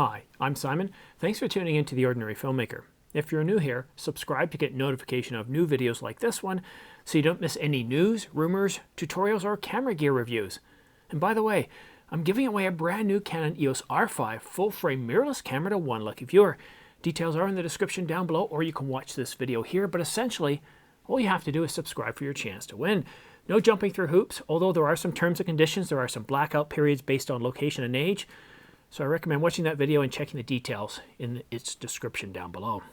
Hi, I'm Simon. Thanks for tuning in to The Ordinary Filmmaker. If you're new here, subscribe to get notification of new videos like this one so you don't miss any news, rumors, tutorials, or camera gear reviews. And by the way, I'm giving away a brand new Canon EOS R5 full-frame mirrorless camera to one lucky viewer. Details are in the description down below, or you can watch this video here, but essentially, all you have to do is subscribe for your chance to win. No jumping through hoops, although there are some terms and conditions. There are some blackout periods based on location and age. So I recommend watching that video and checking the details in its description down below.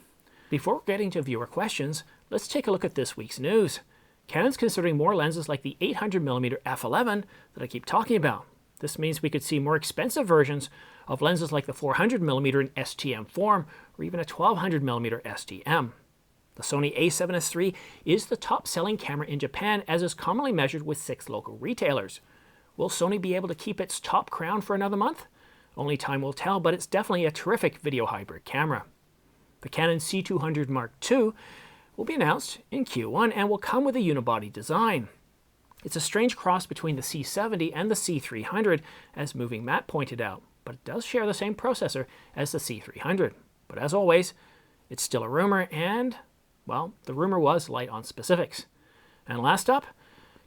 Before getting to viewer questions, let's take a look at this week's news. Canon's considering more lenses like the 800mm f11 that I keep talking about. This means we could see more expensive versions of lenses like the 400mm in STM form, or even a 1200mm STM. The Sony a7S III is the top-selling camera in Japan, as is commonly measured with 6 local retailers. Will Sony be able to keep its top crown for another month? Only time will tell, but it's definitely a terrific video hybrid camera. The Canon C200 Mark II will be announced in Q1 and will come with a unibody design. It's a strange cross between the C70 and the C300, as Moving Matt pointed out, but it does share the same processor as the C300. But as always, it's still a rumor, and, well, the rumor was light on specifics. And last up,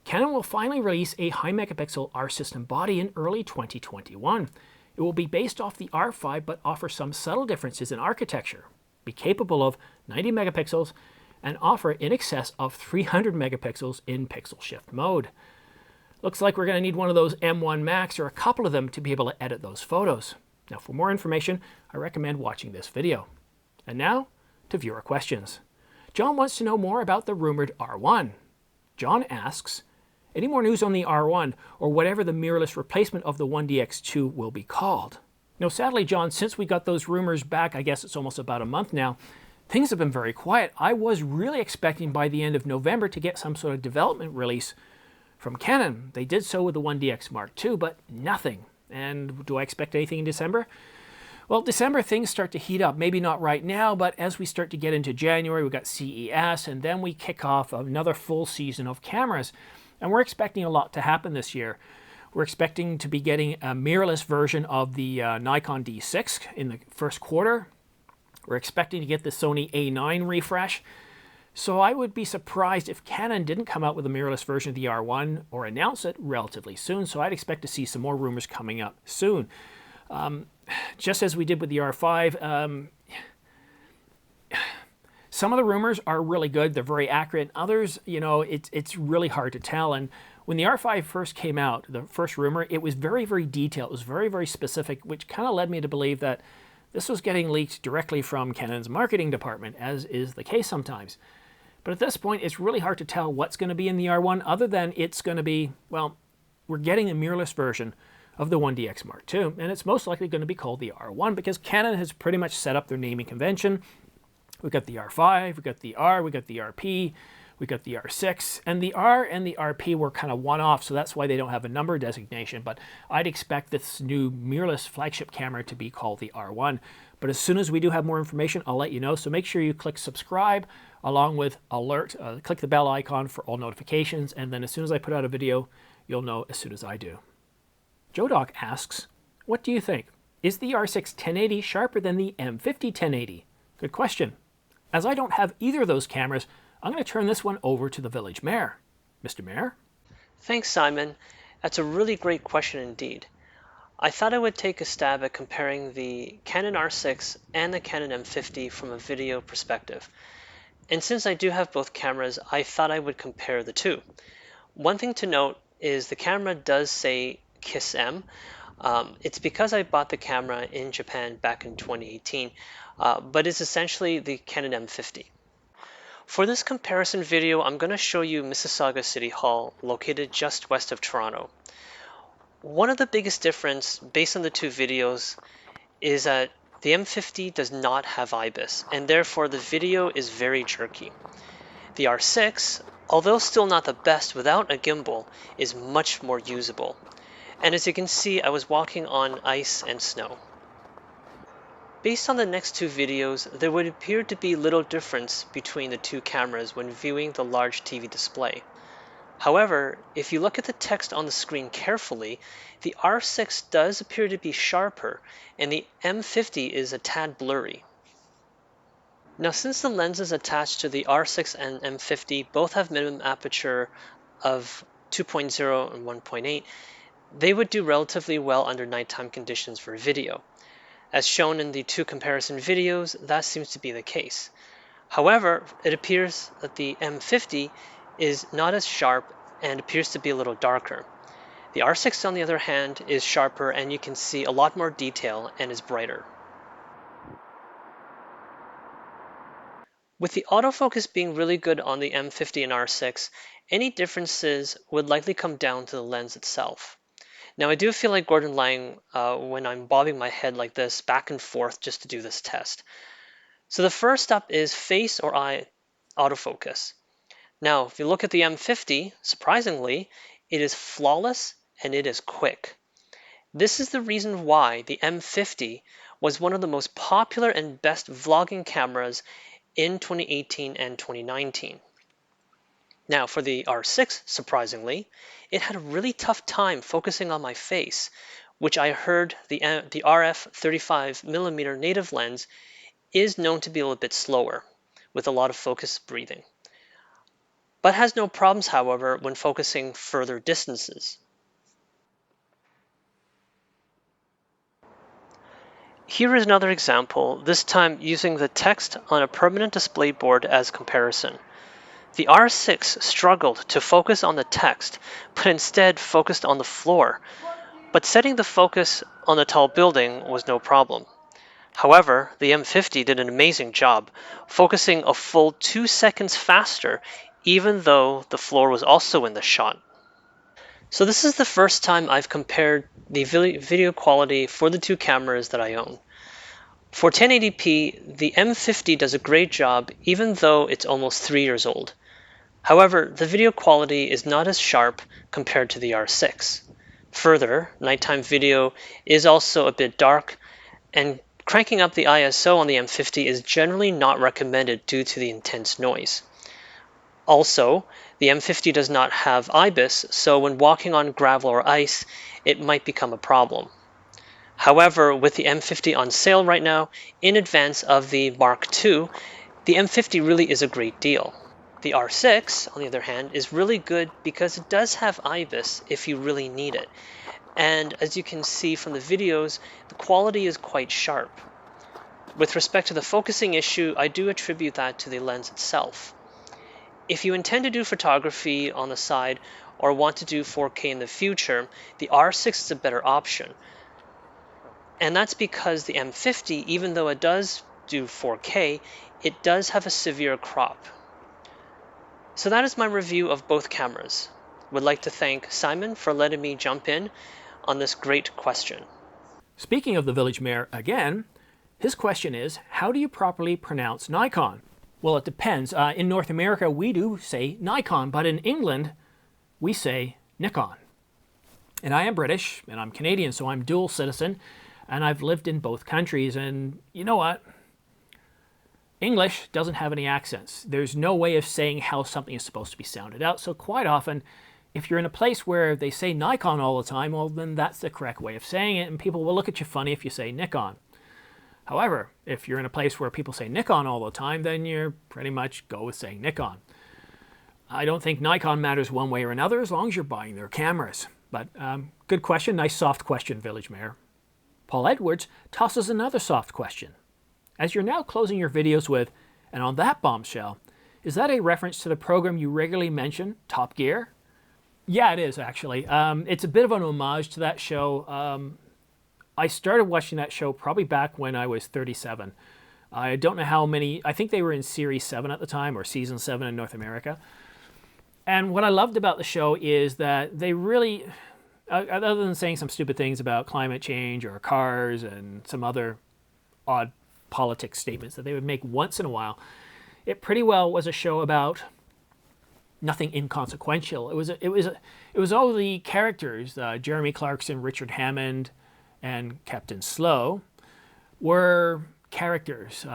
Canon will finally release a high megapixel R system body in early 2021. It will be based off the R5 but offer some subtle differences in architecture, be capable of 90 megapixels, and offer in excess of 300 megapixels in pixel shift mode. Looks like we're going to need one of those M1 Max or a couple of them to be able to edit those photos. Now for more information, I recommend watching this video. And now to viewer questions. John wants to know more about the rumored R1. John asks, any more news on the R1, or whatever the mirrorless replacement of the 1DX2 will be called? Now, sadly, John, since we got those rumors back, I guess it's almost about a month now, things have been very quiet. I was really expecting by the end of November to get some sort of development release from Canon. They did so with the 1DX Mark II, but nothing. And do I expect anything in December? Well, December things start to heat up. Maybe not right now, but as we start to get into January, we've got CES, and then we kick off another full season of cameras. And we're expecting a lot to happen this year. We're expecting to be getting a mirrorless version of the Nikon D6 in the first quarter. We're expecting to get the Sony A9 refresh. So I would be surprised if Canon didn't come out with a mirrorless version of the R1 or announce it relatively soon. So I'd expect to see some more rumors coming up soon. Just as we did with the R5, some of the rumors are really good. They're very accurate. Others, it's really hard to tell. And when the R5 first came out, the first rumor, it was very, very detailed. It was very, very specific, which kind of led me to believe that this was getting leaked directly from Canon's marketing department, as is the case sometimes. But at this point, it's really hard to tell what's going to be in the R1, other than it's going to be, well, we're getting a mirrorless version of the 1DX Mark II, and it's most likely going to be called the R1 because Canon has pretty much set up their naming convention. We've got the R5, we've got the R, we've got the RP, we've got the R6, and the R and the RP were kind of one-off, so that's why they don't have a number designation, but I'd expect this new mirrorless flagship camera to be called the R1. But as soon as we do have more information, I'll let you know, so make sure you click subscribe along with alert, click the bell icon for all notifications, and then as soon as I put out a video, you'll know as soon as I do. Joe Doc asks, what do you think? Is the R6 1080 sharper than the M50 1080? Good question. As I don't have either of those cameras, I'm going to turn this one over to the village mayor. Mr. Mayor? Thanks, Simon. That's a really great question indeed. I thought I would take a stab at comparing the Canon R6 and the Canon M50 from a video perspective. And since I do have both cameras, I thought I would compare the two. One thing to note is the camera does say Kiss M. It's because I bought the camera in Japan back in 2018, but it's essentially the Canon M50. For this comparison video, I'm going to show you Mississauga City Hall, located just west of Toronto. One of the biggest difference based on the two videos is that the M50 does not have IBIS, and therefore the video is very jerky. The R6, although still not the best without a gimbal, is much more usable. And as you can see, I was walking on ice and snow. Based on the next two videos, there would appear to be little difference between the two cameras when viewing the large TV display. However, if you look at the text on the screen carefully, the R6 does appear to be sharper, and the M50 is a tad blurry. Now, since the lenses attached to the R6 and M50 both have minimum aperture of 2.0 and 1.8, they would do relatively well under nighttime conditions for video. As shown in the two comparison videos, that seems to be the case. However, it appears that the M50 is not as sharp and appears to be a little darker. The R6, on the other hand, is sharper and you can see a lot more detail and is brighter. With the autofocus being really good on the M50 and R6, any differences would likely come down to the lens itself. Now, I do feel like Gordon Lang when I'm bobbing my head like this back and forth just to do this test. So the first up is face or eye autofocus. Now, if you look at the M50, surprisingly, it is flawless and it is quick. This is the reason why the M50 was one of the most popular and best vlogging cameras in 2018 and 2019. Now, for the R6, surprisingly, it had a really tough time focusing on my face, which I heard the RF 35mm native lens is known to be a little bit slower, with a lot of focus breathing, but has no problems, however, when focusing further distances. Here is another example, this time using the text on a permanent display board as comparison. The R6 struggled to focus on the text, but instead focused on the floor. But setting the focus on the tall building was no problem. However, the M50 did an amazing job, focusing a full 2 seconds faster, even though the floor was also in the shot. So this is the first time I've compared the video quality for the two cameras that I own. For 1080p, the M50 does a great job, even though it's almost 3 years old. However, the video quality is not as sharp compared to the R6. Further, nighttime video is also a bit dark, and cranking up the ISO on the M50 is generally not recommended due to the intense noise. Also, the M50 does not have IBIS, so when walking on gravel or ice, it might become a problem. However, with the M50 on sale right now, in advance of the Mark II, the M50 really is a great deal. The R6, on the other hand, is really good because it does have IBIS if you really need it. And as you can see from the videos, the quality is quite sharp. With respect to the focusing issue, I do attribute that to the lens itself. If you intend to do photography on the side or want to do 4K in the future, the R6 is a better option. And that's because the M50, even though it does do 4K, it does have a severe crop. So that is my review of both cameras. Would like to thank Simon for letting me jump in on this great question. Speaking of the village mayor again, his question is, how do you properly pronounce Nikon? Well, it depends. In North America, we do say Nikon, but in England, we say Nikon. And I am British, and I'm Canadian, so I'm dual citizen, and I've lived in both countries, and you know what? English doesn't have any accents. There's no way of saying how something is supposed to be sounded out, so quite often, if you're in a place where they say Nikon all the time, well, then that's the correct way of saying it, and people will look at you funny if you say Nikon. However, if you're in a place where people say Nikon all the time, then you're pretty much go with saying Nikon. I don't think Nikon matters one way or another as long as you're buying their cameras. But good question, nice soft question, Village Mayor. Paul Edwards tosses another soft question. As you're now closing your videos with, and on that bombshell, is that a reference to the program you regularly mention, Top Gear? Yeah, it is actually. It's a bit of an homage to that show. I started watching that show probably back when I was 37. I don't know how many, I think they were in Series 7 at the time, or Season 7 in North America. And what I loved about the show is that they really, other than saying some stupid things about climate change or cars and some other odd politics statements that they would make once in a while, it pretty well was a show about nothing inconsequential. It was all the characters, Jeremy Clarkson, Richard Hammond, and Captain Slow, were characters,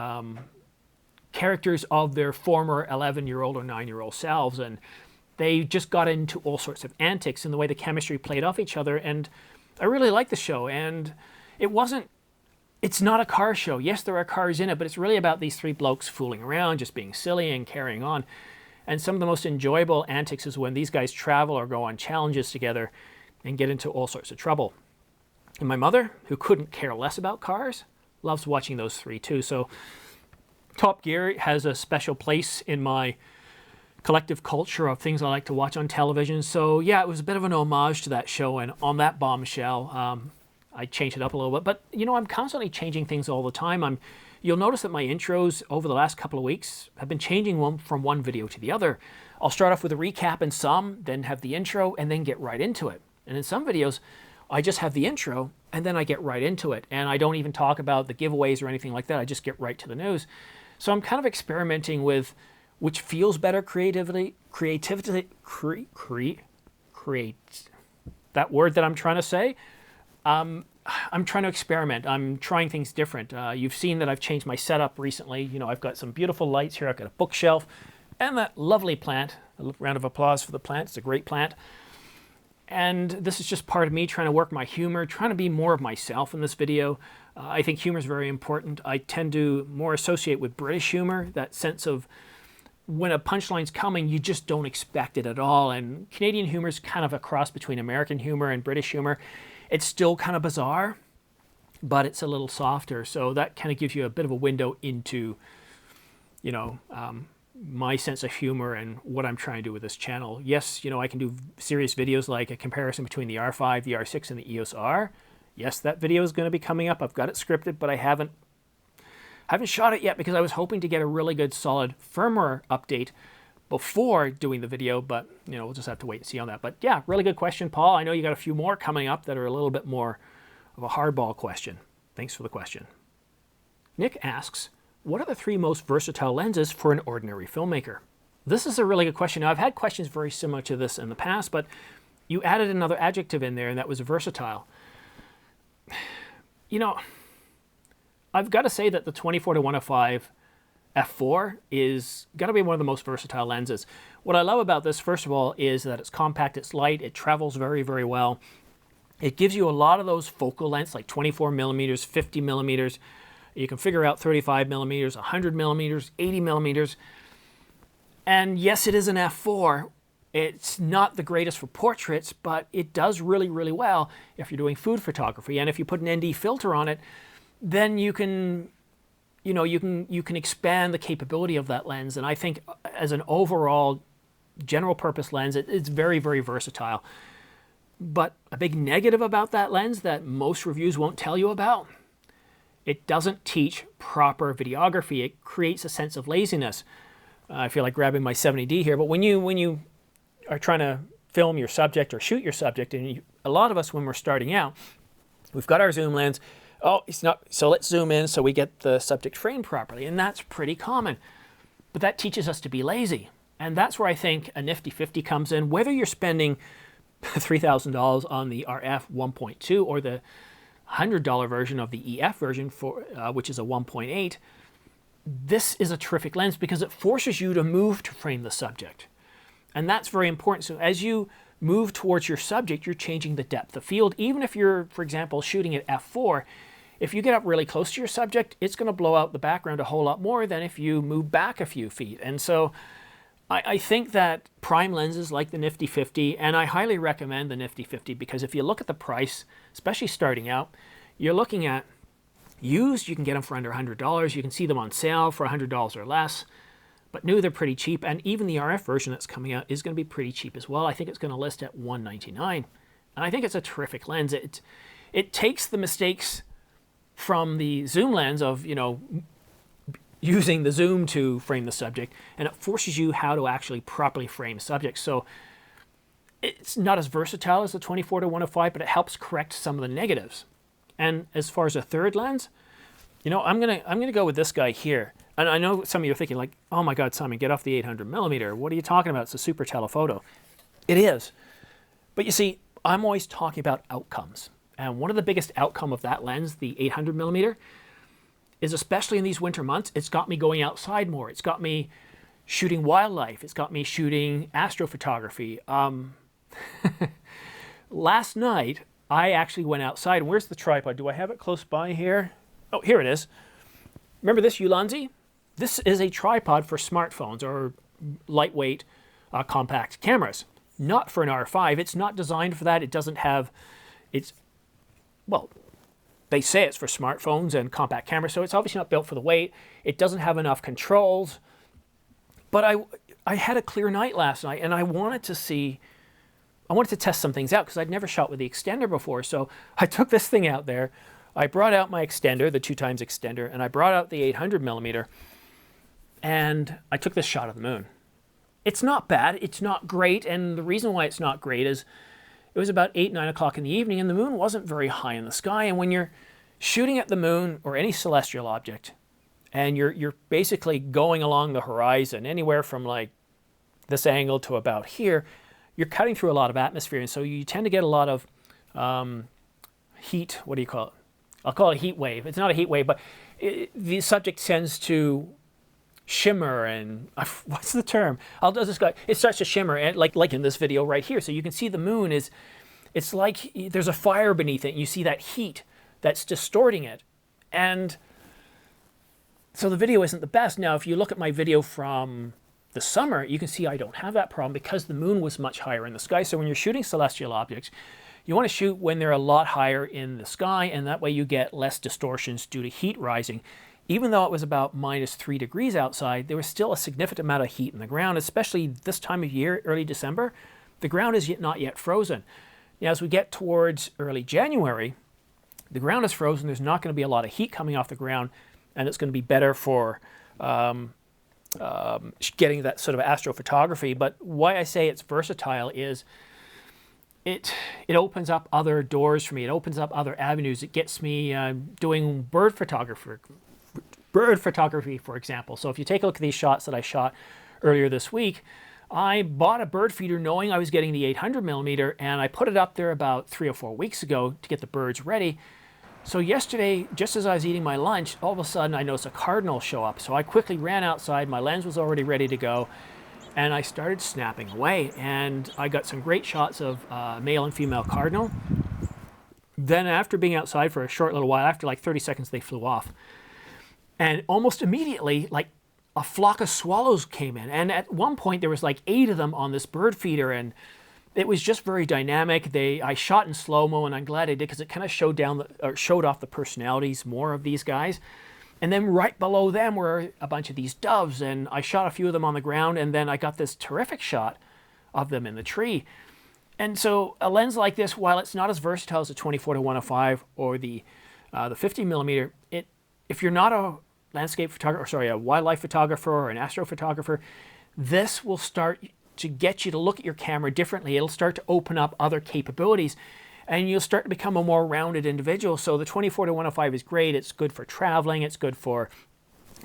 characters of their former 11-year-old or 9-year-old selves, and They just got into all sorts of antics in the way the chemistry played off each other, and I really liked the show. And it's not a car show. Yes, there are cars in it, but it's really about these three blokes fooling around, just being silly and carrying on. And some of the most enjoyable antics is when these guys travel or go on challenges together and get into all sorts of trouble. And my mother, who couldn't care less about cars, loves watching those three too. So Top Gear has a special place in my collective culture of things I like to watch on television. So yeah, it was a bit of an homage to that show, and on that bombshell, I changed it up a little bit. But you know, I'm constantly changing things all the time. You'll notice that my intros over the last couple of weeks have been changing from one video to the other. I'll start off with a recap in some, then have the intro, and then get right into it. And in some videos, I just have the intro, and then I get right into it. And I don't even talk about the giveaways or anything like that. I just get right to the news. So I'm kind of experimenting with which feels better creativity, that word that I'm trying to say. I'm trying to experiment. I'm trying things different. You've seen that I've changed my setup recently. You know, I've got some beautiful lights here. I've got a bookshelf and that lovely plant. A round of applause for the plant. It's a great plant. And this is just part of me trying to work my humor, trying to be more of myself in this video. I think humor is very important. I tend to more associate with British humor, that sense of when a punchline's coming, you just don't expect it at all. And Canadian humor is kind of a cross between American humor and British humor. It's still kind of bizarre, but it's a little softer. So that kind of gives you a bit of a window into, you know, my sense of humor and what I'm trying to do with this channel. Yes, you know, I can do serious videos like a comparison between the R5, the R6, and the EOS R. Yes, that video is going to be coming up. I've got it scripted, but I haven't shot it yet because I was hoping to get a really good, solid firmware update before doing the video, but you know, we'll just have to wait and see on that. But yeah, really good question, Paul. I know you got a few more coming up that are a little bit more of a hardball question. Thanks for the question. Nick asks, what are the three most versatile lenses for an ordinary filmmaker? This is a really good question. Now, I've had questions very similar to this in the past, but you added another adjective in there, and that was versatile. You know, I've got to say that the 24-105 f4 is going to be one of the most versatile lenses. What I love about this, first of all, is that it's compact, it's light, it travels very, very well. It gives you a lot of those focal lengths, like 24 millimeters, 50 millimeters. You can figure out 35 millimeters, 100 millimeters, 80 millimeters. And yes, it is an f4. It's not the greatest for portraits, but it does really, really well if you're doing food photography. And if you put an ND filter on it, then you can, you know, you can expand the capability of that lens. And I think as an overall general purpose lens, it's very, very versatile. But a big negative about that lens that most reviews won't tell you about, it doesn't teach proper videography. It creates a sense of laziness. I feel like grabbing my 70D here, but when you are trying to film your subject or shoot your subject, and a lot of us, when we're starting out, we've got our zoom lens. Oh, it's not, so let's zoom in so we get the subject framed properly, and that's pretty common. But that teaches us to be lazy, and that's where I think a nifty 50 comes in. Whether you're spending $3,000 on the RF 1.2 or the $100 version of the EF version, for which is a 1.8, this is a terrific lens because it forces you to move to frame the subject. And that's very important. So as you move towards your subject, you're changing the depth of field. Even if you're, for example, shooting at f4, if you get up really close to your subject, it's going to blow out the background a whole lot more than if you move back a few feet. And so I think that prime lenses like the Nifty 50, and I highly recommend the Nifty 50 because if you look at the price, especially starting out, you're looking at used, you can get them for under $100. You can see them on sale for $100 or less. But new, they're pretty cheap, and even the RF version that's coming out is going to be pretty cheap as well. I think it's going to list at $199, and I think it's a terrific lens. It takes the mistakes from the zoom lens of, you know, using the zoom to frame the subject, and it forces you how to actually properly frame subjects. So it's not as versatile as the 24-105, but it helps correct some of the negatives. And as far as a third lens, you know, I'm gonna go with this guy here. And I know some of you are thinking like, oh my God, Simon, get off the 800mm. What are you talking about? It's a super telephoto. It is. But you see, I'm always talking about outcomes. And one of the biggest outcome of that lens, the 800mm, is especially in these winter months, it's got me going outside more. It's got me shooting wildlife. It's got me shooting astrophotography. Last night, I actually went outside. Where's the tripod? Do I have it close by here? Oh, here it is. Remember this Ulanzi? This is a tripod for smartphones or lightweight compact cameras. Not for an R5. It's not designed for that. It doesn't have, well, they say it's for smartphones and compact cameras, so it's obviously not built for the weight. It doesn't have enough controls. But I had a clear night last night, and I wanted to test some things out because I'd never shot with the extender before. So I took this thing out there. I brought out my extender, the 2x extender, and I brought out the 800mm, and I took this shot of the moon. It's not bad. It's not great, and the reason why it's not great is it was about 8, 9 o'clock in the evening, and the moon wasn't very high in the sky. And when you're shooting at the moon or any celestial object, and you're basically going along the horizon, anywhere from like this angle to about here, you're cutting through a lot of atmosphere, and so you tend to get a lot of heat. What do you call it? I'll call it a heat wave. It's not a heat wave, but the subject tends to shimmer and what's the term? It starts to shimmer, and like in this video right here. So you can see the moon it's like there's a fire beneath it, and you see that heat that's distorting it. And so the video isn't the best. Now, if you look at my video from the summer, you can see I don't have that problem because the moon was much higher in the sky. So when you're shooting celestial objects, you want to shoot when they're a lot higher in the sky, and that way you get less distortions due to heat rising. Even though it was about -3 degrees outside, there was still a significant amount of heat in the ground, especially this time of year, early December. The ground is not yet frozen. Now, as we get towards early January, the ground is frozen. There's not going to be a lot of heat coming off the ground, and it's going to be better for getting that sort of astrophotography. But why I say it's versatile is it opens up other doors for me. It opens up other avenues. It gets me doing bird photography, for example. So if you take a look at these shots that I shot earlier this week, I bought a bird feeder knowing I was getting the 800mm, and I put it up there about 3 or 4 weeks ago to get the birds ready. So yesterday, just as I was eating my lunch, all of a sudden I noticed a cardinal show up. So I quickly ran outside. My lens was already ready to go, and I started snapping away. And I got some great shots of male and female cardinal. Then after being outside for a short little while, after like 30 seconds, they flew off. And almost immediately, like a flock of swallows came in. And at one point, there was like 8 of them on this bird feeder, and it was just very dynamic. I shot in slow-mo, and I'm glad I did because it kind of showed off the personalities more of these guys. And then right below them were a bunch of these doves, and I shot a few of them on the ground, and then I got this terrific shot of them in the tree. And so a lens like this, while it's not as versatile as the 24-105 or the 50mm, if you're not a landscape photographer, a wildlife photographer or an astrophotographer, this will start to get you to look at your camera differently. It'll start to open up other capabilities, and you'll start to become a more rounded individual. So the 24-105 is great. It's good for traveling. It's good for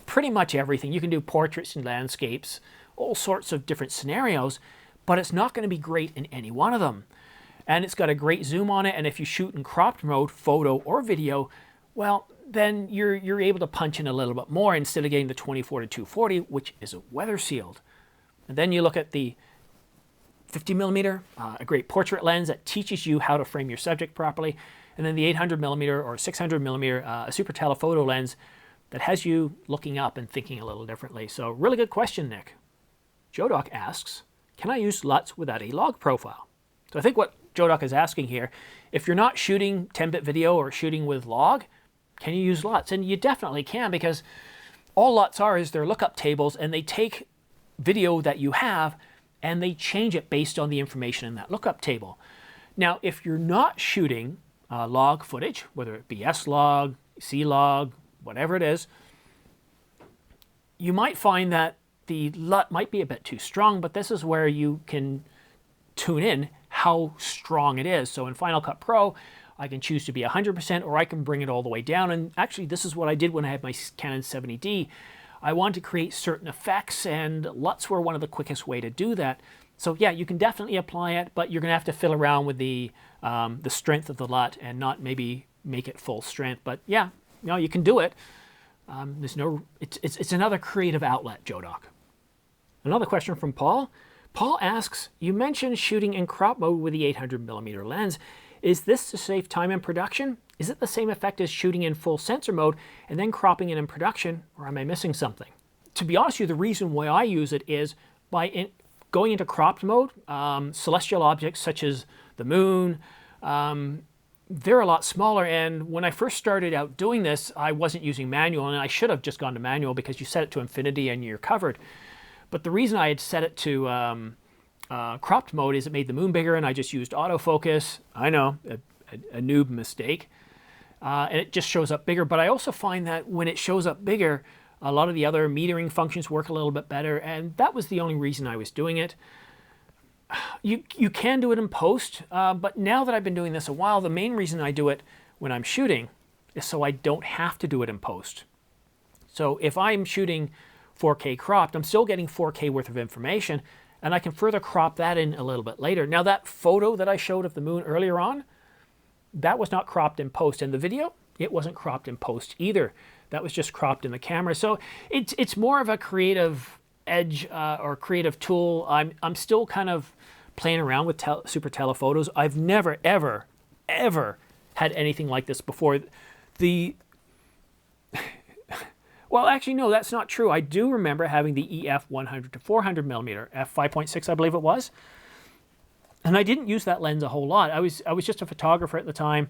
pretty much everything. You can do portraits and landscapes, all sorts of different scenarios, but it's not going to be great in any one of them. And it's got a great zoom on it, and if you shoot in cropped mode, photo or video, well, then you're able to punch in a little bit more instead of getting the 24-240, which is weather sealed. And then you look at the 50mm, a great portrait lens that teaches you how to frame your subject properly. And then the 800mm or 600mm, a super telephoto lens that has you looking up and thinking a little differently. So really good question, Nick. Jodoc asks, can I use LUTs without a log profile? So I think what Jodoc is asking here, if you're not shooting 10-bit video or shooting with log, can you use LUTs? And you definitely can, because all LUTs are is they're lookup tables, and they take video that you have and they change it based on the information in that lookup table. Now, if you're not shooting log footage, whether it be S-log, C-log, whatever it is, you might find that the LUT might be a bit too strong, but this is where you can tune in how strong it is. So in Final Cut Pro, I can choose to be 100%, or I can bring it all the way down. And actually, this is what I did when I had my Canon 70D. I wanted to create certain effects, and LUTs were one of the quickest way to do that. So yeah, you can definitely apply it, but you're going to have to fiddle around with the strength of the LUT and not maybe make it full strength. But yeah, you can do it. It's another creative outlet, Jodoc. Another question from Paul. Paul asks, you mentioned shooting in crop mode with the 800mm lens. Is this to save time in production? Is it the same effect as shooting in full sensor mode and then cropping it in production, or am I missing something? To be honest with you, the reason why I use it is by going into cropped mode, celestial objects such as the moon, they're a lot smaller, and when I first started out doing this, I wasn't using manual, and I should have just gone to manual because you set it to infinity and you're covered. But the reason I had set it to cropped mode is it made the moon bigger, and I just used autofocus. I know, a noob mistake. And it just shows up bigger. But I also find that when it shows up bigger, a lot of the other metering functions work a little bit better, and that was the only reason I was doing it. You can do it in post, but now that I've been doing this a while, the main reason I do it when I'm shooting is so I don't have to do it in post. So if I'm shooting 4K cropped, I'm still getting 4K worth of information, and I can further crop that in a little bit later. Now that photo that I showed of the moon earlier on, that was not cropped in post, and the video, it wasn't cropped in post either. That was just cropped in the camera. So it's more of a creative edge or creative tool. I'm still kind of playing around with super telephotos. I've never, ever, ever had anything like this before. Well, actually, no, that's not true. I do remember having the EF 100 to 400mm, f5.6, I believe it was. And I didn't use that lens a whole lot. I was just a photographer at the time,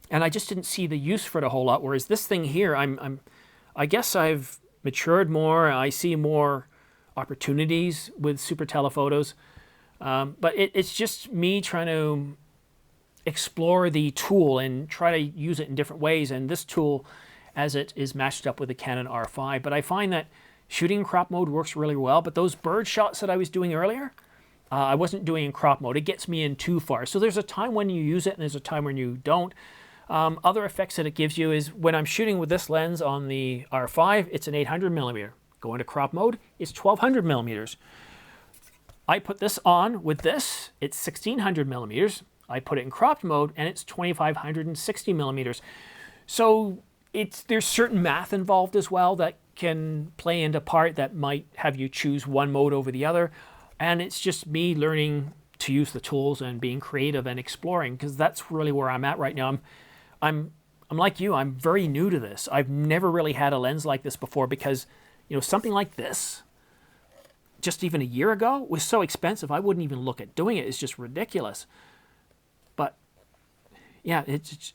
and I just didn't see the use for it a whole lot. Whereas this thing here, I guess I've matured more. I see more opportunities with super telephotos. But it's just me trying to explore the tool and try to use it in different ways. And this tool, as it is matched up with the Canon R5. But I find that shooting in crop mode works really well. But those bird shots that I was doing earlier, I wasn't doing in crop mode. It gets me in too far. So there's a time when you use it and there's a time when you don't. Other effects that it gives you is when I'm shooting with this lens on the R5, it's an 800mm. Go into crop mode, it's 1200mm. I put this on with this, it's 1600mm. I put it in cropped mode and it's 2560mm. So there's certain math involved as well that can play into part that might have you choose one mode over the other. And it's just me learning to use the tools and being creative and exploring, because that's really where I'm at right now. I'm like you, I'm very new to this. I've never really had a lens like this before because, something like this, just even a year ago, was so expensive I wouldn't even look at doing it. It's just ridiculous. But yeah, it's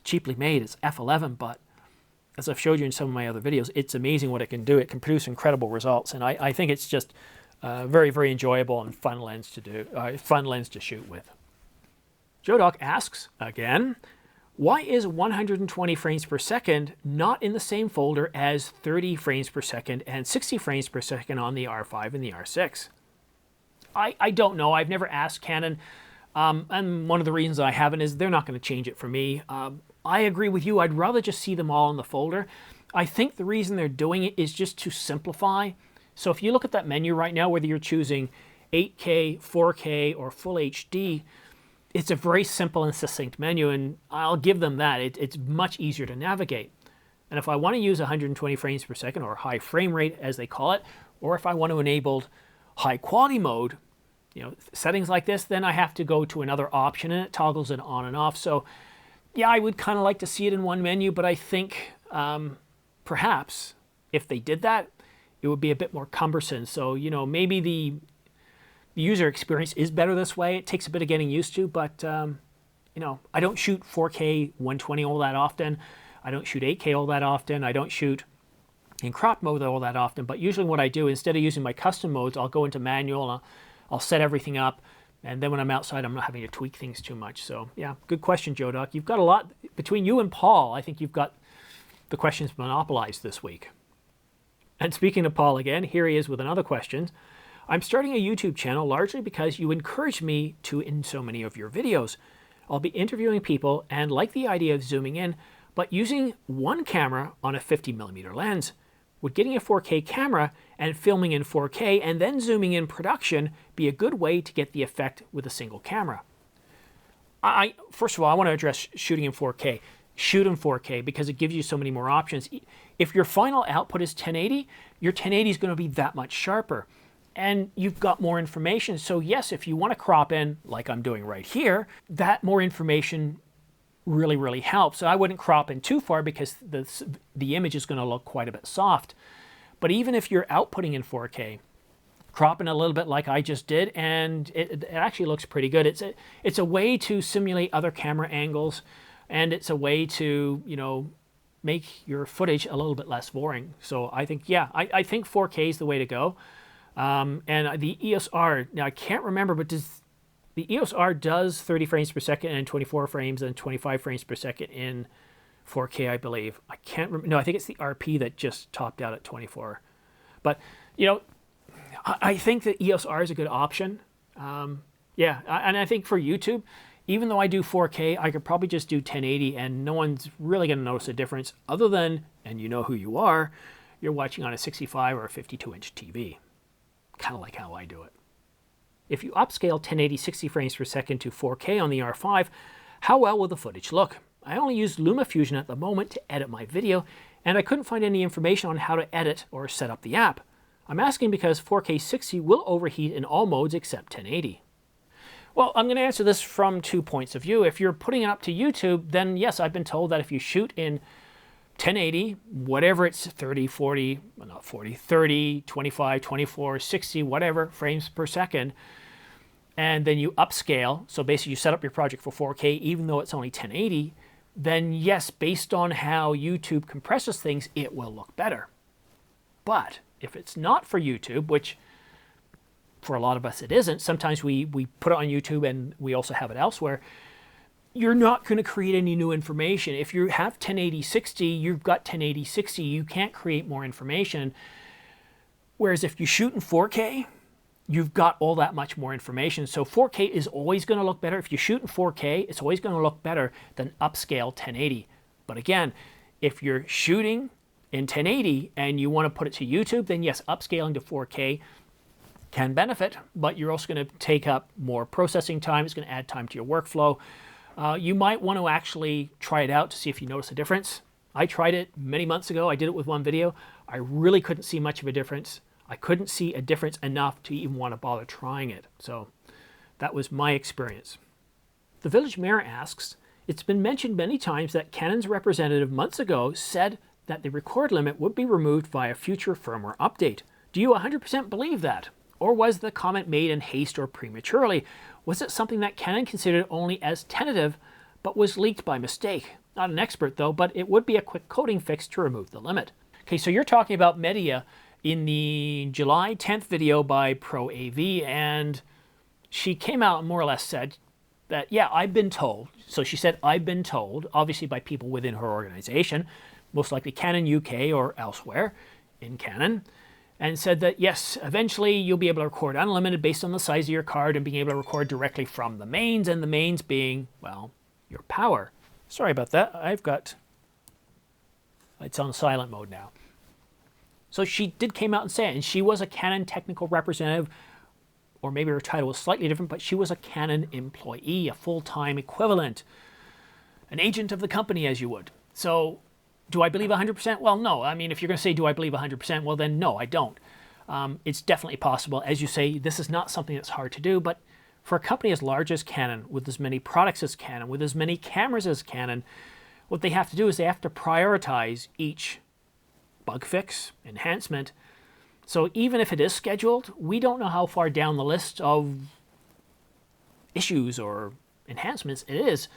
cheaply made. It's f11, but as I've showed you in some of my other videos, it's amazing what it can do. It can produce incredible results, and I think it's just very, very enjoyable and fun lens to do, fun lens to shoot with. Joe Doc asks again, why is 120 frames per second not in the same folder as 30 frames per second and 60 frames per second on the R5 and the R6? I don't know. I've never asked Canon. And one of the reasons I haven't is they're not going to change it for me. I agree with you. I'd rather just see them all in the folder. I think the reason they're doing it is just to simplify. So if you look at that menu right now, whether you're choosing 8K, 4K, or Full HD, it's a very simple and succinct menu, and I'll give them that. It's much easier to navigate. And if I want to use 120 frames per second, or high frame rate as they call it, or if I want to enable high quality mode, settings like this, then I have to go to another option, and it toggles it on and off. So yeah, I would kind of like to see it in one menu, but I think perhaps if they did that, it would be a bit more cumbersome. So, maybe the user experience is better this way. It takes a bit of getting used to, but I don't shoot 4K 120 all that often. I don't shoot 8K all that often. I don't shoot in crop mode all that often, but usually what I do, instead of using my custom modes, I'll go into manual and I'll set everything up, and then when I'm outside, I'm not having to tweak things too much. So yeah, good question, Joe Doc. You've got a lot between you and Paul. I think you've got the questions monopolized this week. And speaking of Paul again, here he is with another question. I'm starting a YouTube channel largely because you encouraged me to in so many of your videos. I'll be interviewing people and like the idea of zooming in, but using one camera on a 50mm lens. Would getting a 4K camera and filming in 4K and then zooming in production be a good way to get the effect with a single camera? First of all, I want to address shooting in 4K. shoot in 4K because it gives you so many more options. If your final output is 1080, your 1080 is going to be that much sharper. And you've got more information. So yes, if you want to crop in, like I'm doing right here, that more information really, really helps. So I wouldn't crop in too far because the image is going to look quite a bit soft. But even if you're outputting in 4K, crop in a little bit like I just did, and it actually looks pretty good. It's a way to simulate other camera angles, and it's a way to, you know, make your footage a little bit less boring. So I think, yeah, I think 4K is the way to go. And the EOS R, now I can't remember, but the EOS R does 30 frames per second and 24 frames and 25 frames per second in 4K, I believe. I can't remember. No, I think it's the RP that just topped out at 24. But, you know, I think the EOS R is a good option. Yeah, and I think for YouTube, even though I do 4K, I could probably just do 1080 and no one's really going to notice a difference other than, and you know who you are, you're watching on a 65 or a 52-inch TV. Kind of like how I do it. If you upscale 1080 60 frames per second to 4K on the R5, how well will the footage look? I only use LumaFusion at the moment to edit my video, and I couldn't find any information on how to edit or set up the app. I'm asking because 4K 60 will overheat in all modes except 1080. Well, I'm going to answer this from 2 points of view. If you're putting it up to YouTube, then yes, I've been told that if you shoot in 1080, whatever it's 30, 40, well, not 40, 30, 25, 24, 60, whatever frames per second, and then you upscale, so basically you set up your project for 4K even though it's only 1080, then yes, based on how YouTube compresses things, it will look better. But if it's not for YouTube, which for a lot of us it isn't, sometimes we put it on YouTube and we also have it elsewhere, you're not going to create any new information. If you have 1080 60, you've got 1080 60, you can't create more information. Whereas if you shoot in 4K, you've got all that much more information. So 4K is always going to look better. If you shoot in 4K, it's always going to look better than upscale 1080. But again, if you're shooting in 1080 and you want to put it to YouTube, then yes, upscaling to 4K can benefit, but you're also going to take up more processing time. It's going to add time to your workflow. You might want to actually try it out to see if you notice a difference. I tried it many months ago. I did it with one video. I really couldn't see much of a difference. I couldn't see a difference enough to even want to bother trying it. So that was my experience. The Village Mayor asks, it's been mentioned many times that Canon's representative months ago said that the record limit would be removed via future firmware update. Do you 100% believe that? Or was the comment made in haste or prematurely? Was it something that Canon considered only as tentative, but was leaked by mistake? Not an expert though, but it would be a quick coding fix to remove the limit. Okay, so you're talking about Media in the July 10th video by Pro AV, and she came out and more or less said that, yeah, I've been told. So she said, I've been told, obviously by people within her organization, most likely Canon UK or elsewhere in Canon, and said that, yes, eventually you'll be able to record unlimited based on the size of your card and being able to record directly from the mains, and the mains being, well, your power. Sorry about that. It's on silent mode now. So she came out and say it, and she was a Canon technical representative, or maybe her title was slightly different, but she was a Canon employee, a full-time equivalent, an agent of the company, as you would. So do I believe 100%? Well, no. I mean, if you're going to say, do I believe 100%? Well, then no, I don't. It's definitely possible. As you say, this is not something that's hard to do, but for a company as large as Canon, with as many products as Canon, with as many cameras as Canon, what they have to do is they have to prioritize each bug fix, enhancement. So even if it is scheduled, we don't know how far down the list of issues or enhancements it is.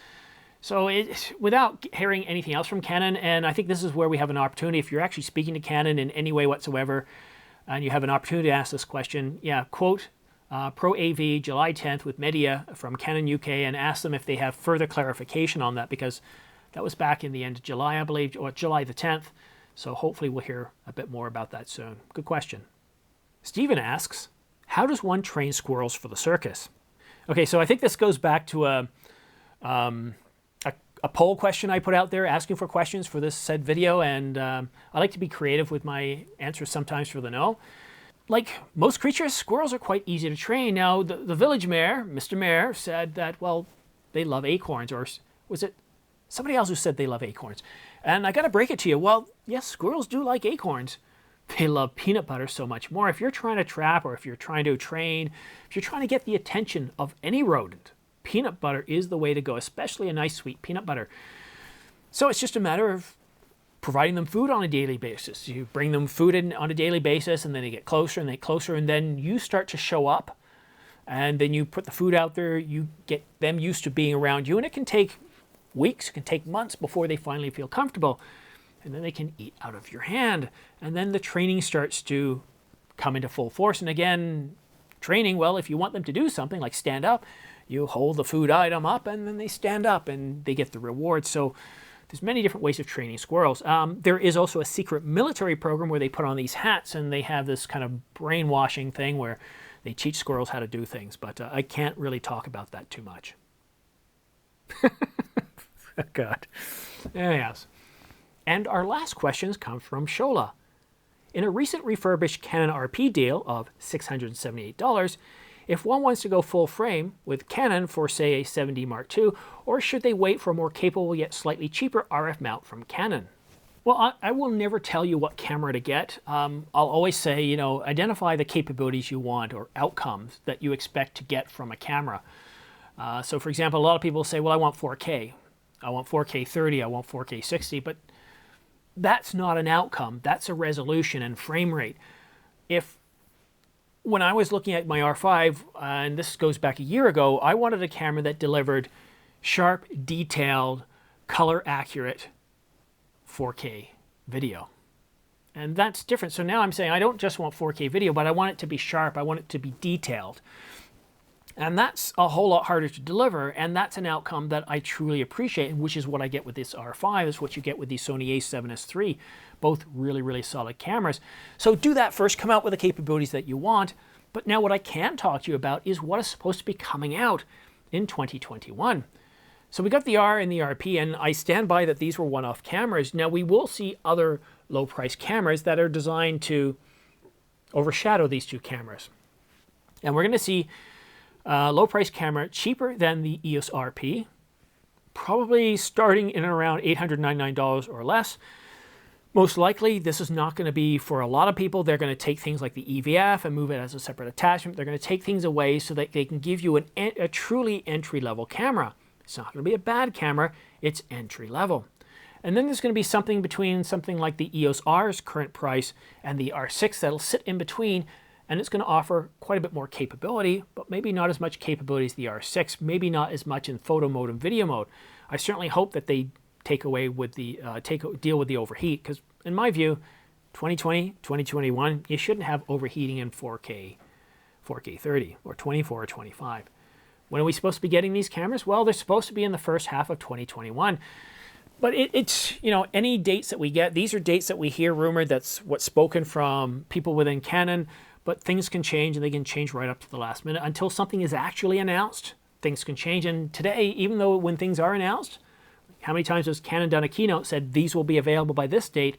So without hearing anything else from Canon, and I think this is where we have an opportunity, if you're actually speaking to Canon in any way whatsoever, and you have an opportunity to ask this question, yeah, quote Pro AV July 10th with Media from Canon UK and ask them if they have further clarification on that, because that was back in the end of July, I believe, or July the 10th. So hopefully we'll hear a bit more about that soon. Good question. Stephen asks, how does one train squirrels for the circus? Okay, so I think this goes back to a poll question I put out there asking for questions for this said video, and I like to be creative with my answers sometimes for the no. Like most creatures, squirrels are quite easy to train. Now, the village mayor, Mr. Mayor, said that, well, they love acorns, or was it Somebody else who said they love acorns. And I got to break it to you. Well, yes, squirrels do like acorns. They love peanut butter so much more. If you're trying to trap, or if you're trying to train, if you're trying to get the attention of any rodent, peanut butter is the way to go, especially a nice sweet peanut butter. So it's just a matter of providing them food on a daily basis. You bring them food in on a daily basis, and then they get closer and they get closer, and then you start to show up, and then you put the food out there, you get them used to being around you, and it can take weeks, it can take months before they finally feel comfortable, and then they can eat out of your hand, and then the training starts to come into full force. And again, training, well, if you want them to do something like stand up, you hold the food item up, and then they stand up and they get the reward. So there's many different ways of training squirrels. There is also a secret military program where they put on these hats, and they have this kind of brainwashing thing where they teach squirrels how to do things, but I can't really talk about that too much. Oh, God. Yes. And our last questions come from Shola. In a recent refurbished Canon RP deal of $678, if one wants to go full frame with Canon for, say, a 7D Mark II, or should they wait for a more capable yet slightly cheaper RF mount from Canon? Well, I will never tell you what camera to get. I'll always say, you know, identify the capabilities you want or outcomes that you expect to get from a camera. So, for example, a lot of people say, well, I want 4K. I want 4K 30, I want 4K 60, but that's not an outcome. That's a resolution and frame rate. When I was looking at my R5, and this goes back a year ago, I wanted a camera that delivered sharp, detailed, color-accurate 4K video. And that's different. So now I'm saying I don't just want 4K video, but I want it to be sharp. I want it to be detailed. And that's a whole lot harder to deliver, and that's an outcome that I truly appreciate, which is what I get with this R5, is what you get with the Sony a7S III, both really, really solid cameras. So do that first, come out with the capabilities that you want, but now what I can talk to you about is what is supposed to be coming out in 2021. So we got the R and the RP, and I stand by that these were one-off cameras. Now we will see other low-price cameras that are designed to overshadow these two cameras. And we're going to see low-price camera cheaper than the EOS RP, probably starting in and around $899 or less. Most likely, this is not going to be for a lot of people. They're going to take things like the EVF and move it as a separate attachment. They're going to take things away so that they can give you a truly entry-level camera. It's not going to be a bad camera. It's entry-level. And then there's going to be something between something like the EOS R's current price and the R6 that'll sit in between, and it's going to offer quite a bit more capability, but maybe not as much capability as the R6, maybe not as much in photo mode and video mode. I certainly hope that they take away with the deal with the overheat, because in my view, 2020, 2021, you shouldn't have overheating in 4K 30 or 24 or 25. When are we supposed to be getting these cameras? Well, they're supposed to be in the first half of 2021. But it's, you know, any dates that we get, these are dates that we hear rumored, that's what's spoken from people within Canon. But things can change, and they can change right up to the last minute. Until something is actually announced, things can change. And today, even though when things are announced, how many times has Canon done a keynote, said these will be available by this date,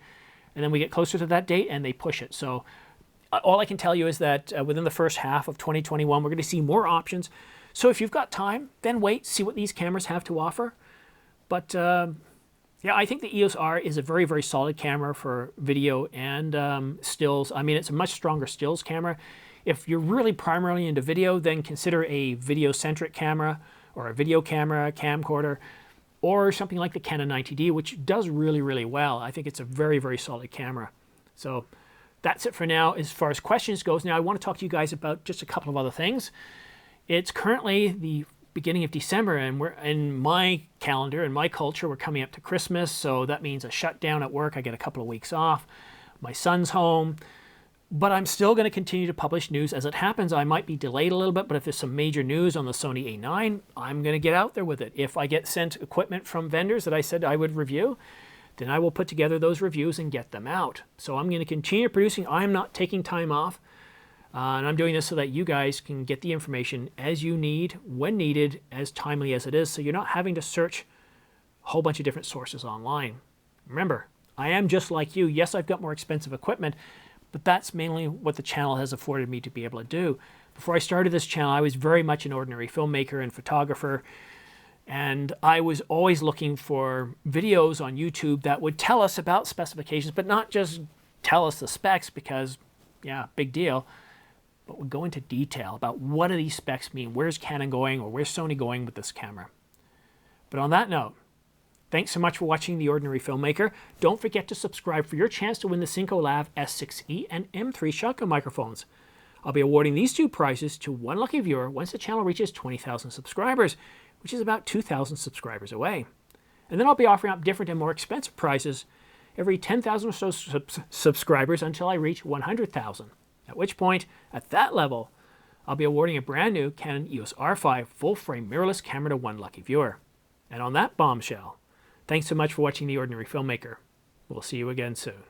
and then we get closer to that date and they push it. So all I can tell you is that within the first half of 2021, we're going to see more options. So if you've got time, then wait, see what these cameras have to offer. But yeah, I think the EOS R is a very, very solid camera for video and stills. I mean, it's a much stronger stills camera. If you're really primarily into video, then consider a video-centric camera or a video camera, camcorder, or something like the Canon 90D, which does really, really well. I think it's a very, very solid camera. So that's it for now as far as questions goes. Now I want to talk to you guys about just a couple of other things. It's currently the beginning of December, and we're in my calendar and my culture, we're coming up to Christmas, so that means a shutdown at work. I get a couple of weeks off. My son's home, but I'm still going to continue to publish news as it happens. I might be delayed a little bit, but if there's some major news on the Sony A9, I'm going to get out there with it. If I get sent equipment from vendors that I said I would review, then I will put together those reviews and get them out. So I'm going to continue producing. I'm not taking time off. And I'm doing this so that you guys can get the information as you need, when needed, as timely as it is, so you're not having to search a whole bunch of different sources online. Remember, I am just like you. Yes, I've got more expensive equipment, but that's mainly what the channel has afforded me to be able to do. Before I started this channel, I was very much an ordinary filmmaker and photographer, And I was always looking for videos on YouTube that would tell us about specifications, but not just tell us the specs because, yeah, big deal, but would go into detail about what do these specs mean, where's Canon going or where's Sony going with this camera. But on that note, thanks so much for watching The Ordinary Filmmaker. Don't forget to subscribe for your chance to win the Syncolav S6E and M3 shotgun microphones. I'll be awarding these two prizes to one lucky viewer once the channel reaches 20,000 subscribers, which is about 2,000 subscribers away. And then I'll be offering up different and more expensive prizes every 10,000 or so subscribers until I reach 100,000. At which point, at that level, I'll be awarding a brand new Canon EOS R5 full-frame mirrorless camera to one lucky viewer. And on that bombshell, thanks so much for watching The Ordinary Filmmaker. We'll see you again soon.